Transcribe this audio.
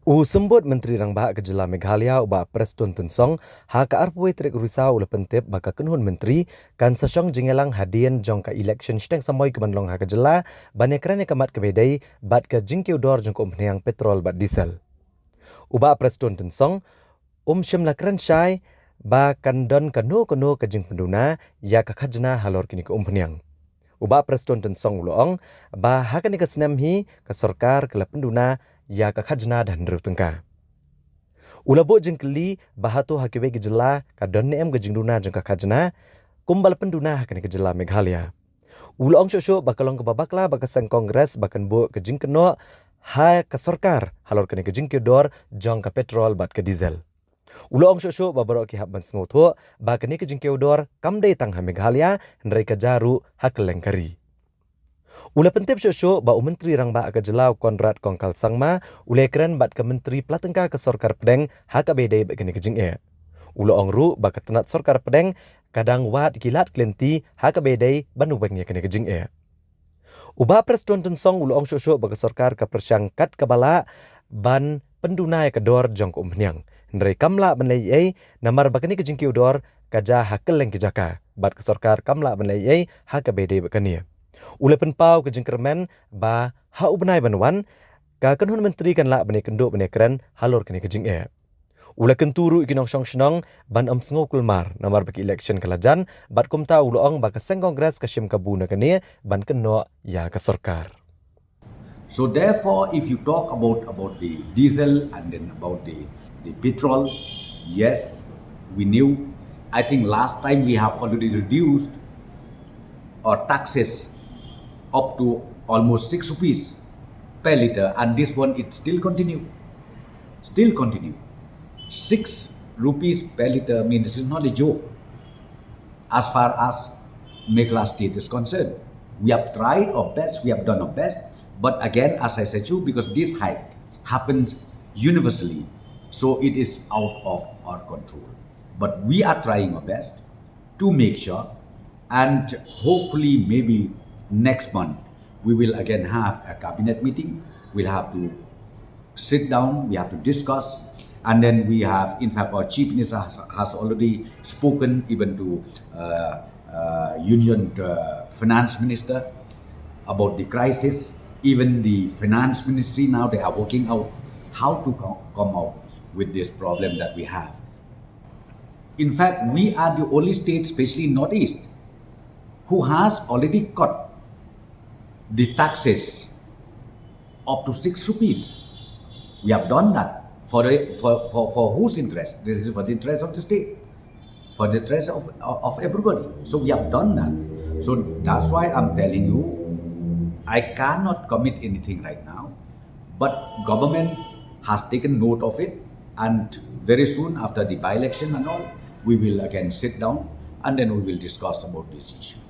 Sembut Menteri Rang Bahak Kejela Meghalaya uba Preston Tensong ha ka arpoi trek risau ule pentep baka kenhun menteri kan sesong jengelang hadian jong ka election steng samoi ke banlong ha kejela bane kerane kamat kebedai bat ka jingkiu dor jong kompniang petrol bat diesel. Uba Preston Tensong syemla keren syai ba kan don kanu ke jing penduna ya ka khajna halor kini ke kompniang. Uba Preston Tensong uloong ba ha kani ka senam hi ka sarkar ke penduna ya ka khajna dan rutengka. Ulabo jengkeli bahatu hakiwe gejela ka donne em gejingduna jengka khajna kumbal penduna hakani gejela Meghalaya. Ulong shosho bakalong ke babakla bakasang kongres bakan bu kejing keno ha ka sarkar halor kani kejing kedor jong ka petrol bat ke diesel. Ulong shosho babaro ki habban sngoto bakani kejing kedor kamdei tang ha Meghalaya ndrai ka jaru hakelengkari. Ula pentip shosho ba Menteri Rang Bahak Kejelau Konrad Kongkal Sangma ule keren bat ke Menteri Pelatengka ke Sorkar Pedeng haka bedai begini kejing e. Ula ongru ba ketenat Sorkar Pedeng kadang wat kilat klenti haka bedai banu bengnya kene kejing e. Uba Preston Tensong ula ong shosho ba ke Sorkar ke persangkat kebala ban penduna ke dor jong kumnyang. Ndrai kamla benlai e namar bakani kejing kiudor kaja hakeleng kejaka bat ke Sorkar kamla benlai e haka bedai bekani. Ule penpau ke jengkermen ba ha ubnai banwan ka kenhun menteri kan la bane kendo bane keren halor kene kejing e. Ule kenturu ikinong song ban sngo kulmar namar baki election kalajan bat kumta uloong ba ka seng kongres ka shim kabuna kene ban keno ya ka sarkar. So therefore, if you talk about the diesel and then about the petrol, yes, we knew. I think last time we have already reduced our taxes up to almost 6 rupees per liter, and this one it still continue. 6 rupees per liter means this is not a joke as far as Meghalaya state is concerned. We have tried our best, we have done our best, but again, as I said to you, because this hike happens universally, so it is out of our control. But we are trying our best to make sure, and hopefully maybe next month we will again have a cabinet meeting. We'll have to sit down, we have to discuss, and then we have, in fact, our chief minister has already spoken even to union finance minister about the crisis. Even the finance ministry now, they are working out how to come out with this problem that we have. In fact, we are the only state, especially in Northeast, who has already cut the taxes up to 6 rupees. We have done that for whose interest? This is for the interest of the state, for the interest of everybody. So we have done that. So that's why I'm telling you, I cannot commit anything right now, but government has taken note of it, and very soon after the by-election and all, we will again sit down and then we will discuss about this issue.